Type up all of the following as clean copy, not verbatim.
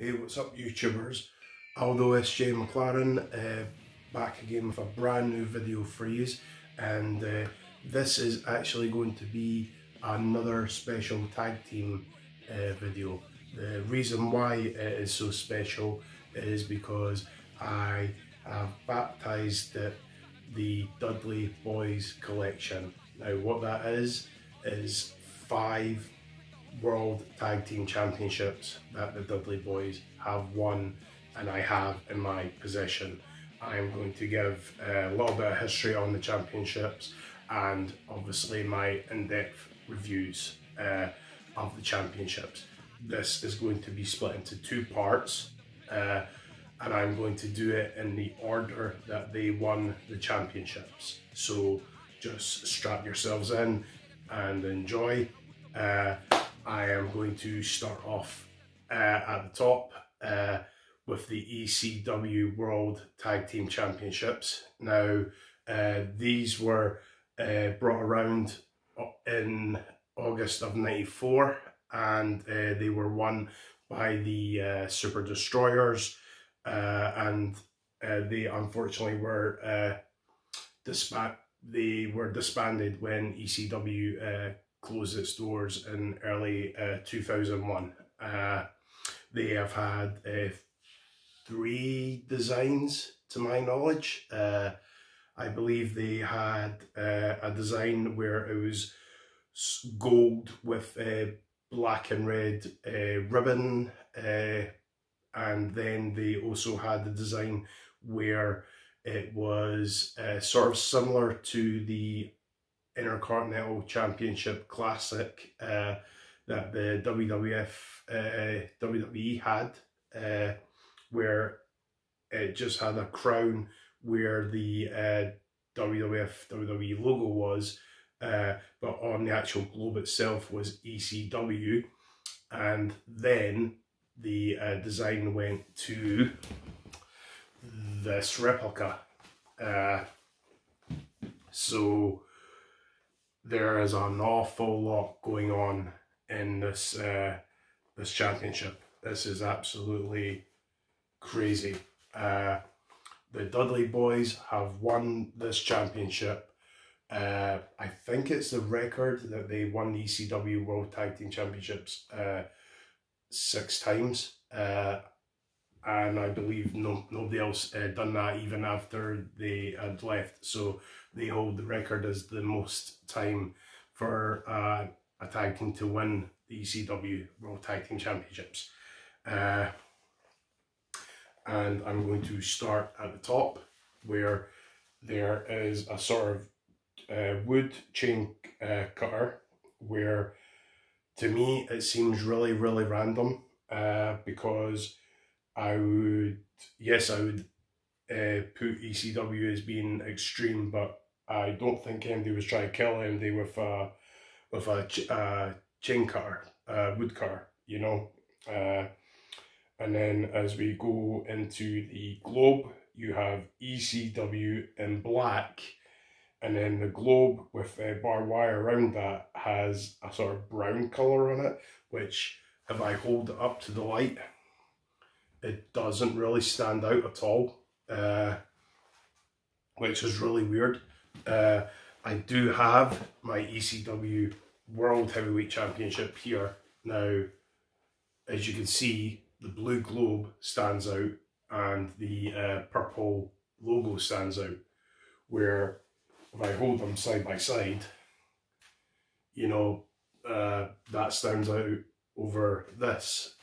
Hey, what's up YouTubers? Aldo SJ McLaren back again with a brand new video for you, and this is actually going to be another special tag team video. The reason why it is so special is because I have baptized it the Dudley Boyz collection. Now what that is 5 World Tag Team Championships that the Dudley Boyz have won and I have in my possession. I am going to give a little bit of history on the championships and obviously my in-depth reviews of the championships. This is going to be split into 2 parts and I'm going to do it in the order that they won the championships. So just strap yourselves in and enjoy. I am going to start off at the top with the ECW World Tag Team Championships. Now, these were brought around in August of '94, and they were won by the Super Destroyers, and they unfortunately were disbanded when ECW closed its doors in early 2001. They have had 3 designs to my knowledge. I believe they had a design where it was gold with black and red ribbon, and then they also had the design where it was sort of similar to the Intercontinental Championship Classic that the WWE had, where it just had a crown where the WWE logo was, but on the actual globe itself was ECW, and then the design went to this replica. So there is an awful lot going on in this this championship. This is absolutely crazy. The Dudley Boyz have won this championship. I think it's the record that they won the ECW World Tag Team Championships 6 times. And I believe nobody else done that even after they had left. So they hold the record as the most time for a tag team to win the ECW World Tag Team Championships. And I'm going to start at the top, where there is a sort of wood chain cutter, where to me it seems really random, because I would put ECW as being extreme, but I don't think anybody was trying to kill anybody with a chain cutter, wood cutter, you know. And then as we go into the globe, you have ECW in black, and then the globe with barbed wire around that has a sort of brown colour on it, which if I hold it up to the light, it doesn't really stand out at all, which is really weird. I do have my ECW World Heavyweight Championship here. Now, as you can see, the blue globe stands out and the purple logo stands out, where if I hold them side by side, you know, that stands out over this.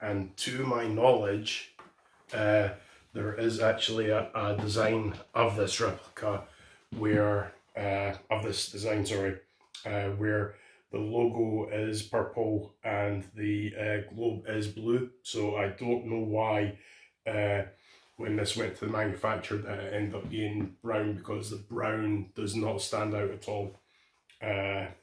And to my knowledge, there is actually a design of this replica where, where the logo is purple and the globe is blue. So I don't know why when this went to the manufacturer that it ended up being brown, because the brown does not stand out at all. And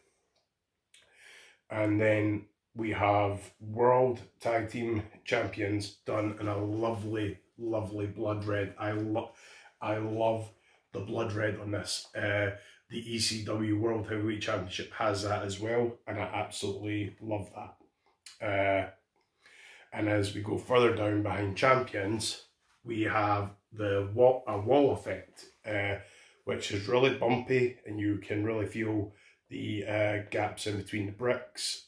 then we have World Tag Team Champions done in a lovely blood red. I love the blood red on this. The ECW World Heavyweight Championship has that as well, and I absolutely love that. And as we go further down behind champions, we have a wall effect, which is really bumpy, and you can really feel the gaps in between the bricks,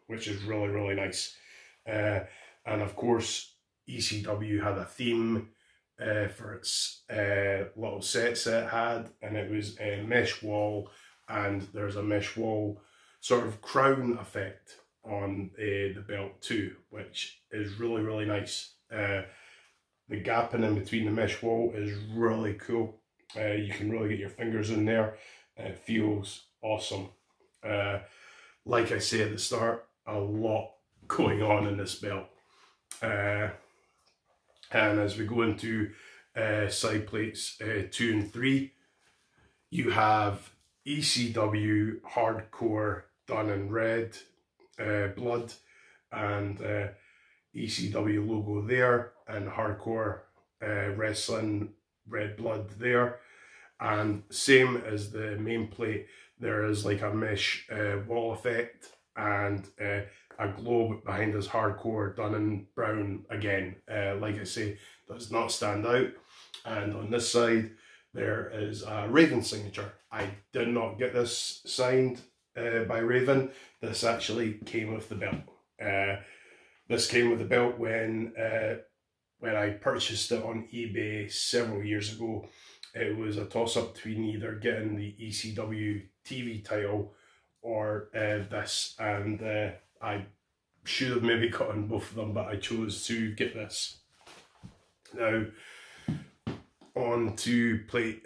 which is really, really nice. And of course, ECW had a theme for its little sets that it had, and it was a mesh wall, and there's a mesh wall sort of crown effect on the belt too, which is really, really nice. The gapping in between the mesh wall is really cool. You can really get your fingers in there, and it feels awesome. Like I say at the start, a lot going on in this belt. And as we go into side plates 2 and 3, you have ECW Hardcore done in red blood, and ECW logo there, and Hardcore Wrestling red blood there. And same as the main plate, there is like a mesh wall effect, and a globe behind us, Hardcore done in brown again. Like I say, does not stand out. And on this side there is a Raven signature. I did not get this signed by Raven. This actually came with the belt. This came with the belt when I purchased it on eBay several years ago. It was a toss-up between either getting the ECW TV title or this, and I should have maybe gotten both of them, but I chose to get this. Now, on to plate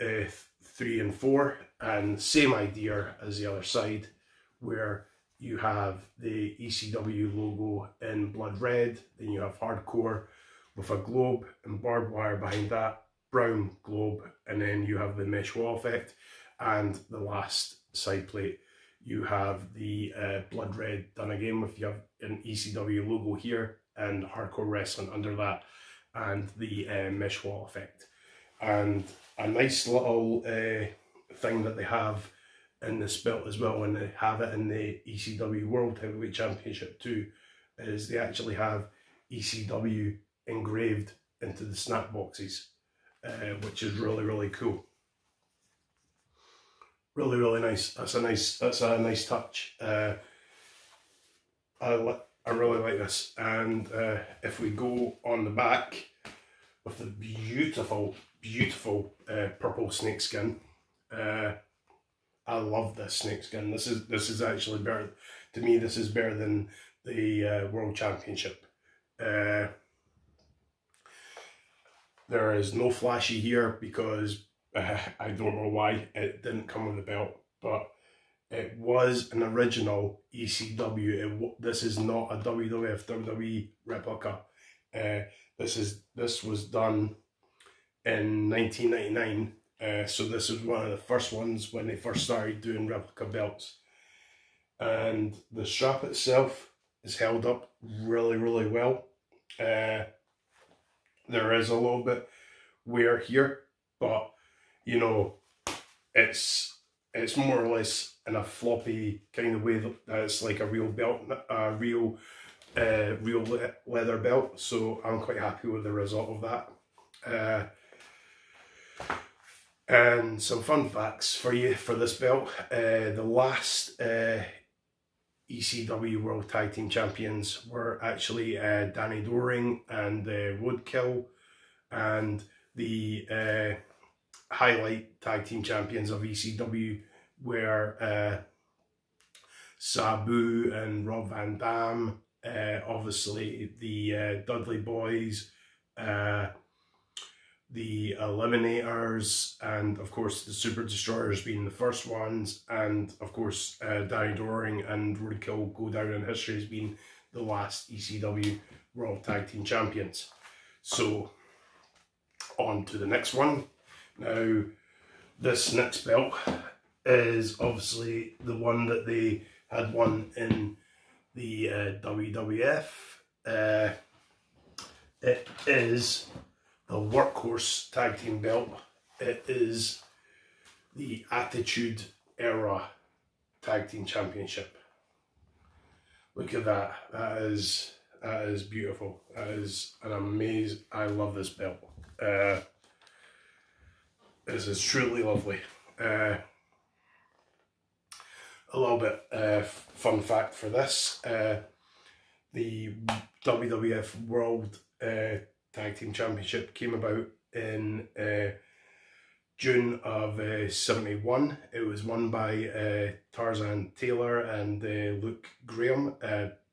3 and 4, and same idea as the other side, where you have the ECW logo in blood red, then you have Hardcore with a globe and barbed wire behind that, brown globe, and then you have the mesh wall effect. And the last side plate, you have the blood red done again with, you have an ECW logo here and Hardcore Wrestling under that, and the mesh wall effect. And a nice little thing that they have in this belt as well, and they have it in the ECW World Heavyweight Championship too, is they actually have ECW engraved into the snap boxes, which is really, really cool. Really, really nice. That's a nice touch. I really like this. And if we go on the back with the beautiful, beautiful purple snakeskin. I love this snakeskin. This is actually better, to me. This is better than the World Championship. There is no flashy here because I don't know why it didn't come with the belt, but it was an original ECW. This is not a WWF WWE replica. This was done in 1999. So this was one of the first ones when they first started doing replica belts. And the strap itself is held up really, really well. There is a little bit wear here, but you know, it's more or less in a floppy kind of way that it's like a real belt, a real leather belt. So I'm quite happy with the result of that. And some fun facts for you for this belt. The last ECW World Tag Team Champions were actually Danny Doring and Roadkill, and the highlight Tag Team Champions of ECW were Sabu and Rob Van Dam, obviously the Dudley Boyz, the Eliminators, and of course the Super Destroyers being the first ones, and of course Danny Doring and Roadkill go down in history as being the last ECW World Tag Team Champions. So on to the next one. Now this next belt is obviously the one that they had won in the WWF. It is the Workhorse Tag Team belt. It is the Attitude Era Tag Team Championship. Look at that. That is beautiful. That is an amazing, I love this belt. This is truly lovely. A little bit fun fact for this, the WWF World Tag Team Championship came about in June of 71. It was won by Tarzan Taylor and Luke Graham.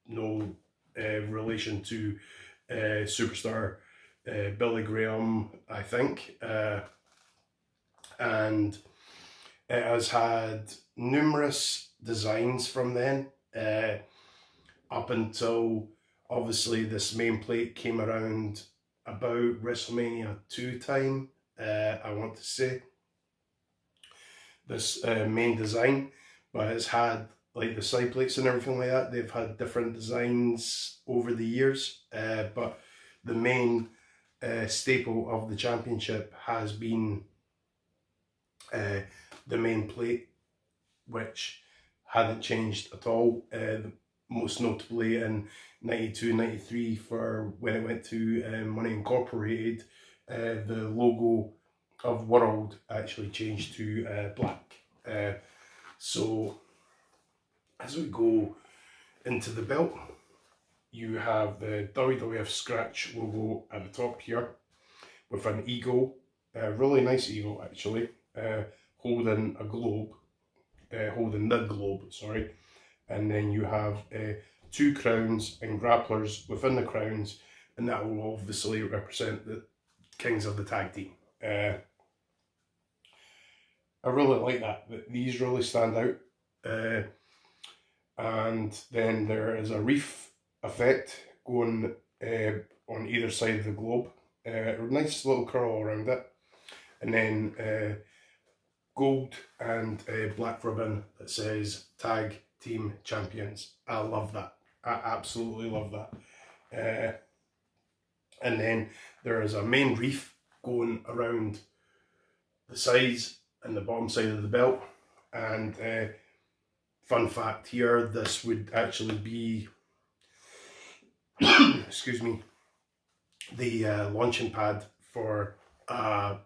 No relation to superstar Billy Graham, I think. And it has had numerous designs from then, up until obviously this main plate came around about WrestleMania 2 time, I want to say, this main design, but it's had like the side plates and everything like that. They've had different designs over the years, but the main staple of the championship has been the main plate, which hadn't changed at all, most notably in 92-93 for when it went to Money Incorporated. The logo of World actually changed to black. So as we go into the belt, you have the WWF Scratch logo at the top here with an eagle, a really nice eagle actually, holding a globe, holding the globe, sorry. And then you have 2 crowns and grapplers within the crowns, and that will obviously represent the kings of the tag team. I really like that. These really stand out. And then there is a reef effect going on either side of the globe. A nice little curl around it. And then gold and black ribbon that says Tag Team Champions. I love that. I absolutely love that. And then there is a main reef going around the sides and the bottom side of the belt. And fun fact here, this would actually be excuse me, the launching pad for a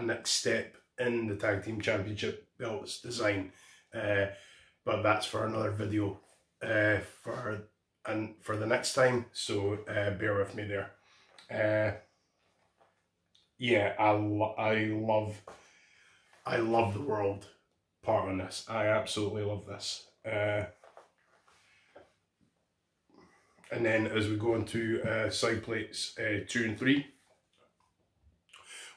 next step in the Tag Team Championship belts design. But that's for another video for the next time, so bear with me there. Yeah, I love the world part on this. I absolutely love this. And then as we go into side plates 2 and 3,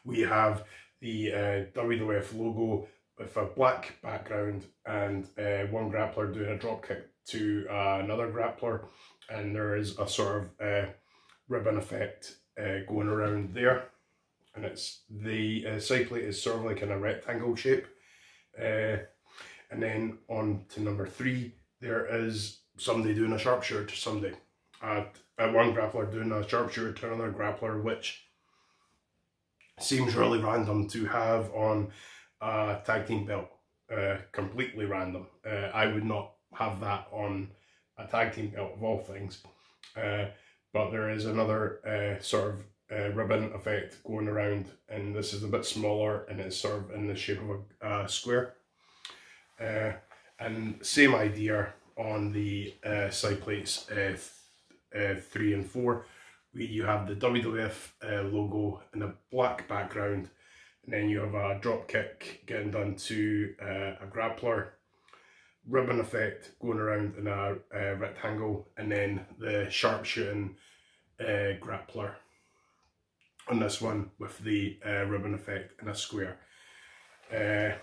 we have the WWF logo with a black background and one grappler doing a drop kick to another grappler, and there is a sort of ribbon effect going around there, and it's the side plate is sort of like in a rectangle shape. And then on to number 3, there is somebody doing a sharpshooter to somebody. One grappler doing a sharpshooter to another grappler, which seems really random to have on a tag team belt. Completely random. I would not have that on a tag team belt of all things. But there is another sort of ribbon effect going around, and this is a bit smaller and it's sort of in the shape of a square. And same idea on the side plates 3 and 4. You have the WWF logo in a black background, and then you have a drop kick getting done to a grappler, ribbon effect going around in a rectangle, and then the sharpshooting grappler on this one with the ribbon effect in a square. And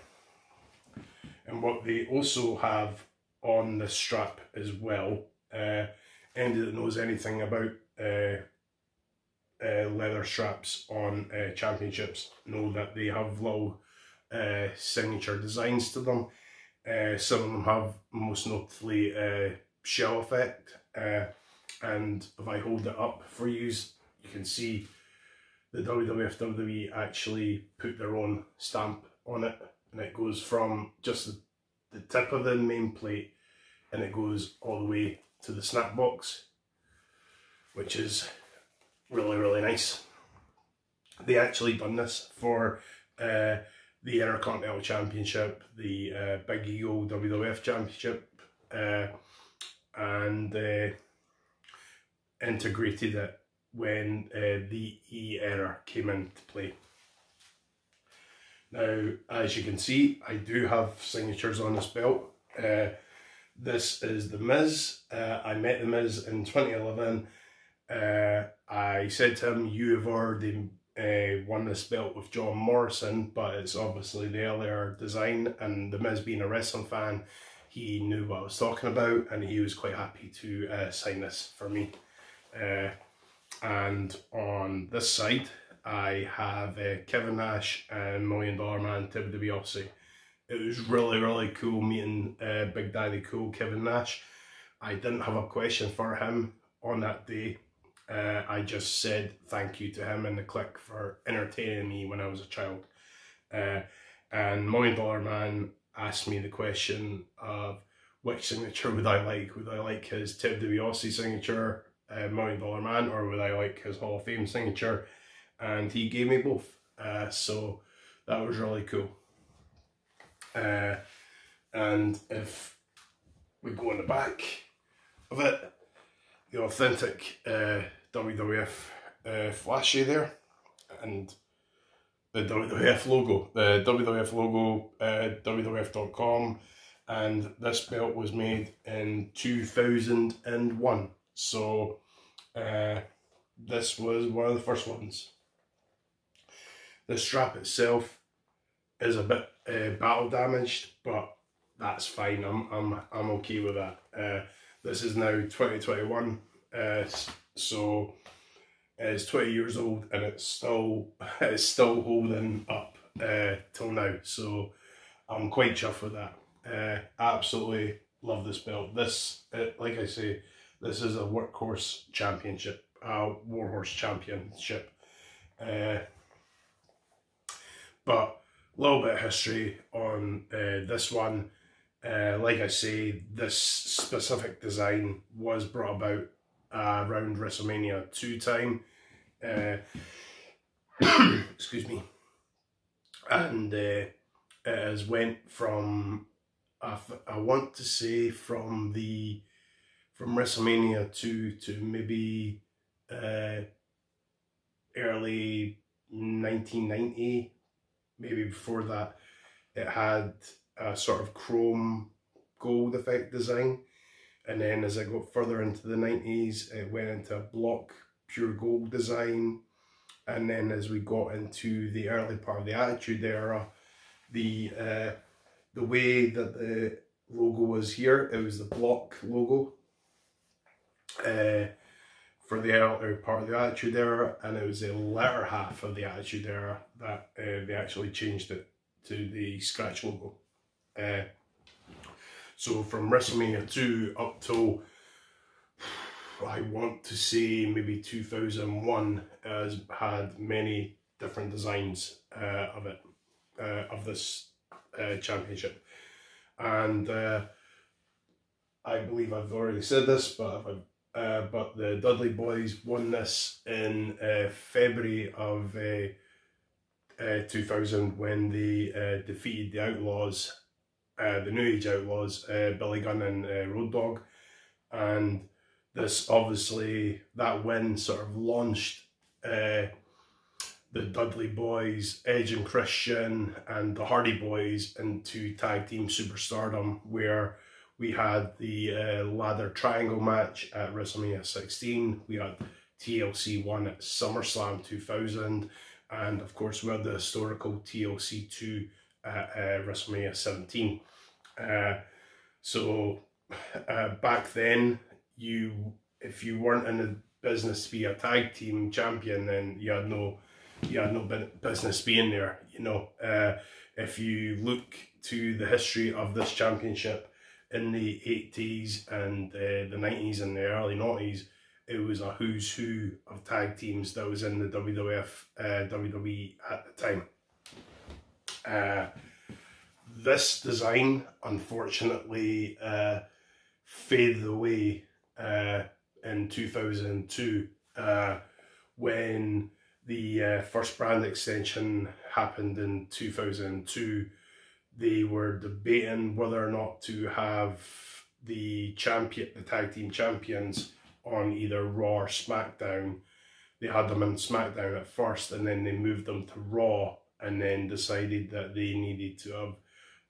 what they also have on the strap as well, anybody that knows anything about leather straps on championships know that they have little signature designs to them. Some of them have most notably shell effect, and if I hold it up for you, you can see the WWF WWE actually put their own stamp on it, and it goes from just the tip of the main plate and it goes all the way to the snap box. which is really, really nice. They actually done this for the Intercontinental Championship, the Big Ego WWF Championship, and integrated it when the E era came into play. Now, as you can see, I do have signatures on this belt. This is The Miz. I met The Miz in 2011. I said to him, you have already won this belt with John Morrison, but it's obviously the earlier design, and The Miz being a wrestling fan, he knew what I was talking about, and he was quite happy to sign this for me. And on this side, I have Kevin Nash and $1 Million Man Ted DiBiase. It was really, really cool meeting Big Daddy Cool Kevin Nash. I didn't have a question for him on that day. I just said thank you to him and the Click for entertaining me when I was a child. And $1 Million Man asked me the question of which signature would I like? Would I like his Ted DiBiase signature, $1 Million Man, or would I like his Hall of Fame signature? And he gave me both. So that was really cool. And if we go in the back of it, the authentic WWF flashy there, and the WWF logo, WWF.com, and this belt was made in 2001, so this was one of the first ones. The strap itself is a bit battle damaged, but that's fine. I'm okay with that. This is now 2021, so it's 20 years old, and it's still holding up till now. So I'm quite chuffed with that. Absolutely love this belt. This, like I say, this is a workhorse championship, warhorse championship. But a little bit of history on this one. Like I say, this specific design was brought about around WrestleMania 2 time. Excuse me. And it has went from, I want to say from WrestleMania 2 to maybe early 1990. Maybe before that, it had a sort of chrome gold effect design, and then as I got further into the 90s, it went into a block pure gold design, and then as we got into the early part of the Attitude Era, the way that the logo was here, it was the block logo for the earlier part of the Attitude Era, and it was the latter half of the Attitude Era that they actually changed it to the scratch logo. So from WrestleMania 2 up till, I want to say maybe 2001, has had many different designs of it, of this championship. And I believe I've already said this, but the Dudley Boyz won this in February of 2000 when they defeated the Outlaws, the New Age Outlaws, Billy Gunn and Road Dogg. And this, obviously, that win sort of launched the Dudley Boyz, Edge and Christian, and the Hardy Boys into tag team superstardom, where we had the ladder triangle match at WrestleMania 16. We had TLC 1 at SummerSlam 2000. And of course, we had the historical TLC 2 at WrestleMania 17. So back then, if you weren't in the business to be a tag team champion, then you had no business being there. You know, if you look to the history of this championship, in the 80s and the 90s and the early 90s, it was a who's who of tag teams that was in the WWF, WWE at the time. This design, unfortunately, faded away in 2002 when the first brand extension happened in 2002. They were debating whether or not to have the tag team champions on either Raw or SmackDown. They had them on SmackDown at first, and then they moved them to Raw, and then decided that they needed to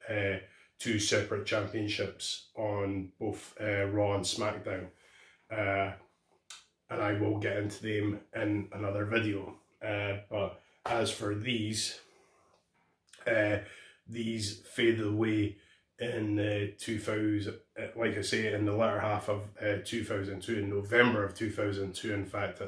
have two separate championships on both Raw and SmackDown. And I will get into them in another video. But as for these faded away in 2000, like I say, in the latter half of 2002, in November of 2002, in fact,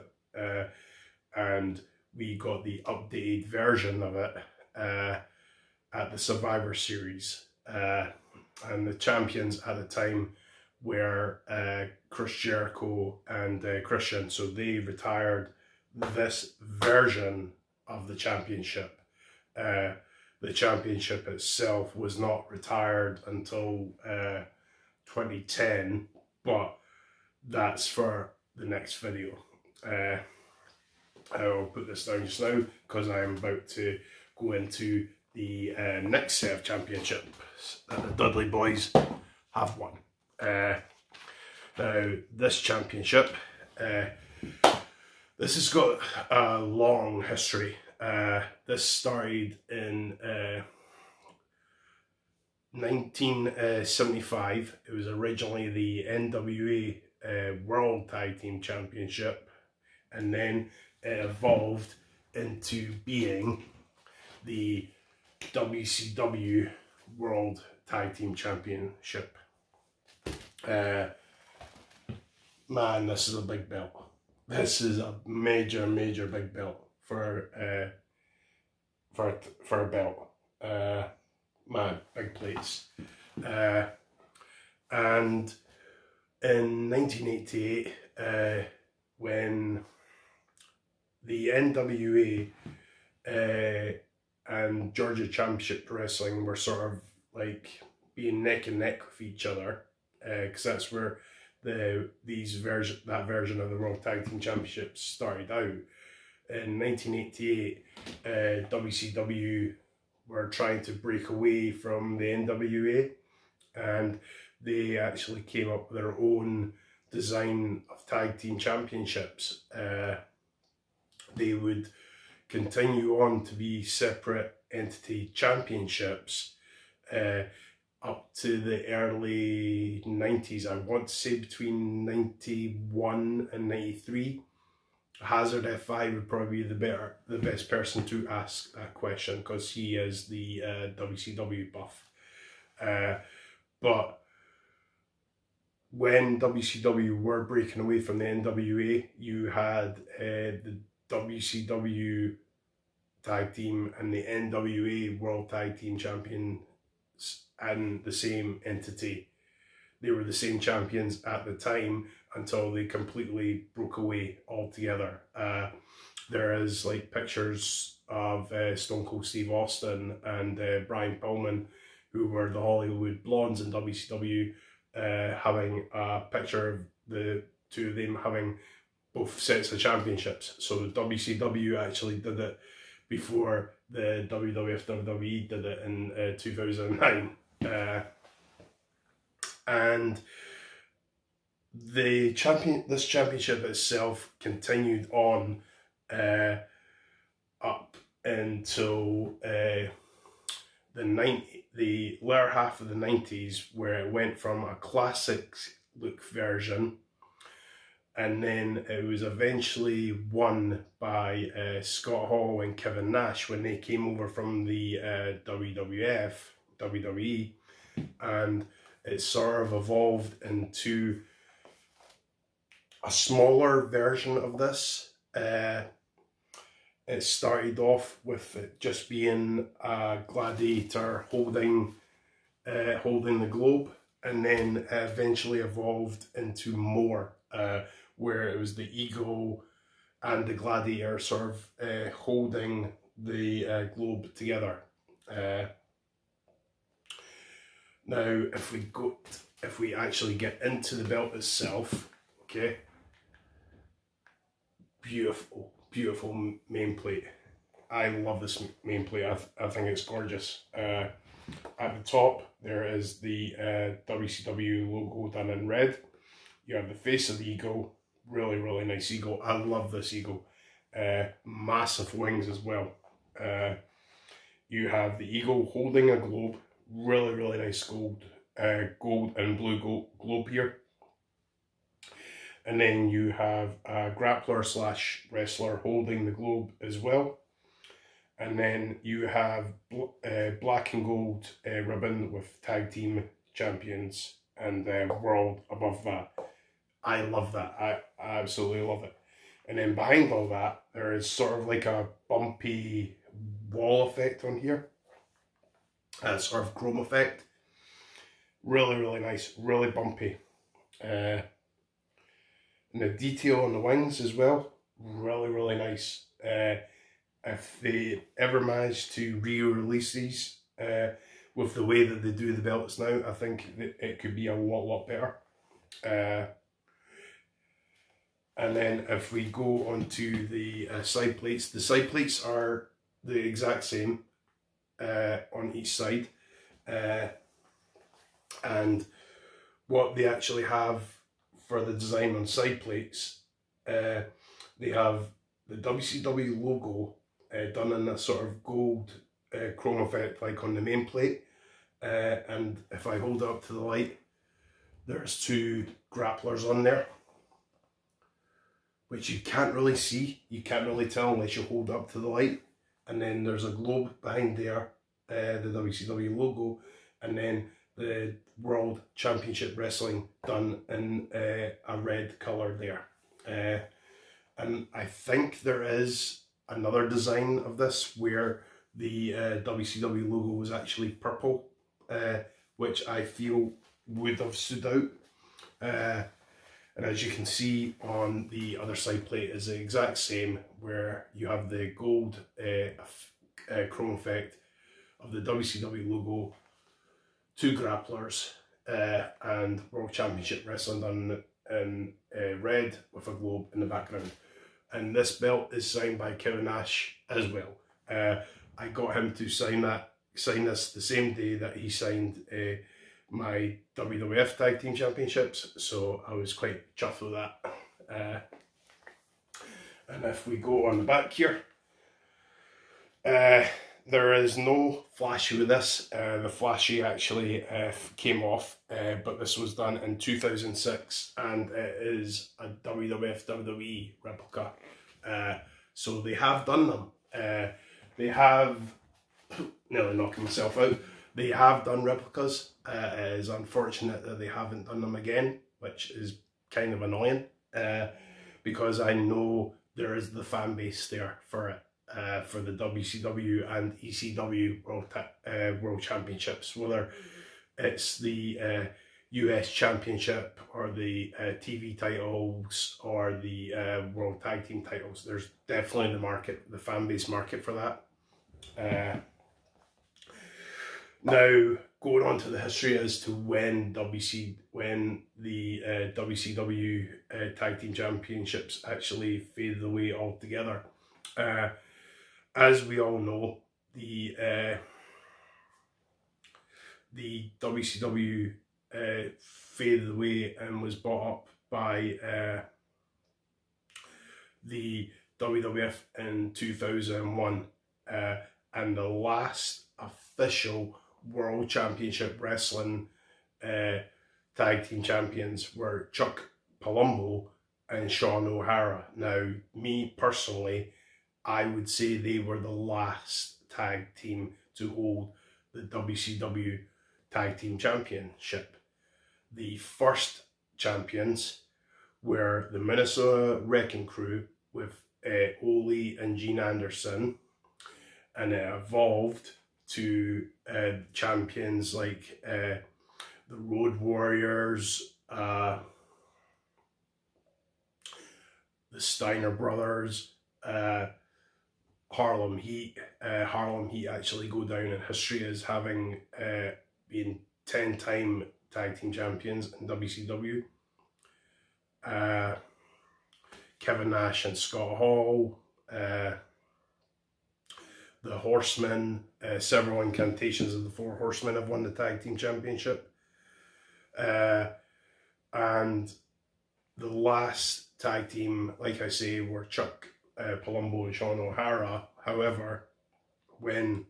and we got the updated version of it at the Survivor Series, and the champions at the time were Chris Jericho and Christian, so they retired this version of the championship. The championship itself was not retired until 2010, but that's for the next video. I'll put this down just now because I am about to go into the next set of championships that the Dudley Boyz have won. Now, this championship, this has got a long history. This started in 1975. It was originally the NWA World Tag Team Championship, and then it evolved into being the WCW World Tag Team Championship. Man, this is a big belt. This is a major big belt for a belt. Man, big plates. And in 1988, when the NWA and Georgia Championship Wrestling were sort of like being neck and neck with each other, because that's where that version of the World Tag Team Championships started out. In 1988, WCW were trying to break away from the NWA, and they actually came up with their own design of tag team championships. They would continue on to be separate entity championships up to the early 90s. I want to say between 91 and 93. Hazard F5 would probably be the best person to ask that question, because he is the WCW buff. But when WCW were breaking away from the NWA, you had the WCW Tag Team and the NWA World Tag Team Champions and the same entity. They were the same champions at the time until they completely broke away altogether. There is like pictures of Stone Cold Steve Austin and Brian Pillman, who were the Hollywood Blondes in WCW, having a picture of the two of them having both sets of championships. So WCW actually did it before the WWF WWE did it in 2009. And this championship itself continued on up until the latter half of the 90s, where it went from a classic look version, and then it was eventually won by Scott Hall and Kevin Nash when they came over from the WWE, and it sort of evolved into a smaller version of this. It started off with it just being a gladiator holding the globe, and then eventually evolved into more, where it was the eagle and the gladiator sort of holding the globe together. Now, if we actually get into the belt itself, okay, beautiful, beautiful main plate. I love this main plate. I think it's gorgeous. At the top, there is the WCW logo done in red. You have the face of the eagle. Really, really nice eagle. I love this eagle. Massive wings as well. You have the eagle holding a globe. Really, really nice gold and blue globe here. And then you have a grappler slash wrestler holding the globe as well. And then you have black and gold ribbon with tag team champions and world above that. I love that. I absolutely love it. And then behind all that, there is sort of like a bumpy wall effect on here. Sort of chrome effect. Really, really nice. Really bumpy. And the detail on the wings as well. Really, really nice. If they ever manage to re-release these with the way that they do the belts now, I think that it could be a lot better. And then if we go on to the side plates, the side plates are the exact same on each side. And what they actually have for the design on side plates, they have the WCW logo done in a sort of gold chrome effect like on the main plate. And if I hold it up to the light, there's two grapplers on there, which you can't really see. You can't really tell unless you hold up to the light. And then there's a globe behind there, the WCW logo, and then the World Championship Wrestling done in a red colour there. And I think there is another design of this where the WCW logo was actually purple, which I feel would have stood out. And as you can see on the other side plate is the exact same, where you have the gold chrome effect of the WCW logo, two grapplers, and World Championship Wrestling done in red with a globe in the background. And this belt is signed by Kevin Nash as well. I got him to sign this the same day that he signed my WWF Tag Team Championships, so I was quite chuffed with that. And if we go on the back here, there is no flashy with this. The flashy actually came off, but this was done in 2006, and it is a WWF WWE replica. So they have done them. They have, nearly knocking myself out, they have done replicas. It is unfortunate that they haven't done them again, which is kind of annoying, because I know there is the fan base there for it. For the WCW and ECW World Championships, whether it's the US Championship or the TV titles or the World Tag Team titles, there's definitely the fan base market for that. Now, going on to the history as to when the WCW Tag Team Championships actually faded away altogether. As we all know, the WCW faded away and was bought up by the WWF in 2001, and the last official World Championship Wrestling Tag Team Champions were Chuck Palumbo and Sean O'Hara. Now, me personally, I would say they were the last tag team to hold the WCW Tag Team Championship. The first champions were the Minnesota Wrecking Crew with Ole and Gene Anderson, and it evolved to champions like the Road Warriors, the Steiner Brothers, Harlem Heat. Harlem Heat actually go down in history as having been 10-time tag team champions in WCW. Kevin Nash and Scott Hall, the Horsemen, several incantations of the Four Horsemen have won the Tag Team Championship. And the last tag team, like I say, were Chuck Palumbo and Sean O'Hara. However, when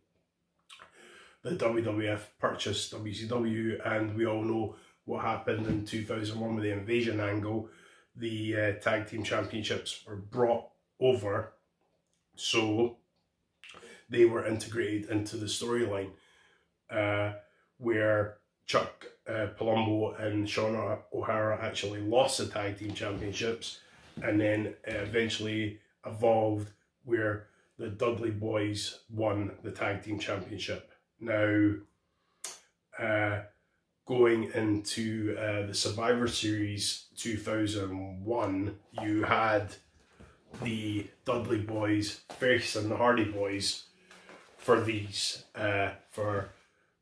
the WWF purchased WCW, and we all know what happened in 2001 with the Invasion angle, the tag team championships were brought over, so they were integrated into the storyline, where Chuck Palumbo and Sean O'Hara actually lost the tag team championships, and then eventually evolved where the Dudley Boyz won the tag team championship. Now, going into the Survivor Series 2001, you had the Dudley Boyz facing the Hardy Boys for these, for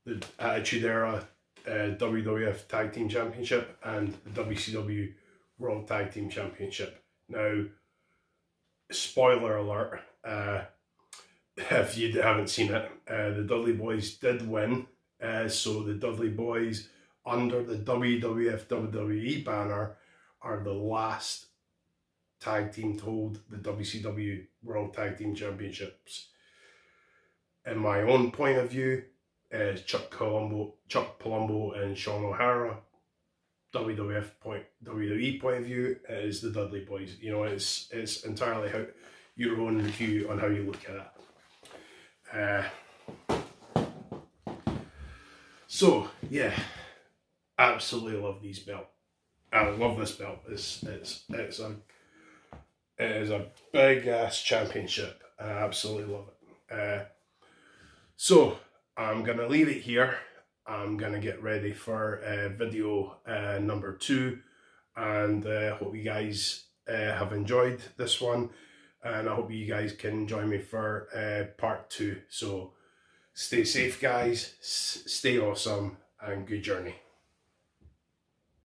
the Attitude Era WWF Tag Team Championship and the WCW World Tag Team Championship. Now, spoiler alert, if you haven't seen it, the Dudley Boyz did win. So the Dudley Boyz, under the WWF WWE banner, are the last tag team to hold the WCW World Tag Team Championships. In my own point of view, Chuck Palumbo and Sean O'Hara. WWE point of view is the Dudley Boyz. You know, it's entirely how your own view on how you look at it. So yeah, absolutely love these belts. I love this belt. It is a big ass championship. I absolutely love it. So I'm gonna leave it here. I'm gonna get ready for video number 2, and hope you guys have enjoyed this one, and I hope you guys can join me for part 2. So stay safe, guys, stay awesome, and good journey.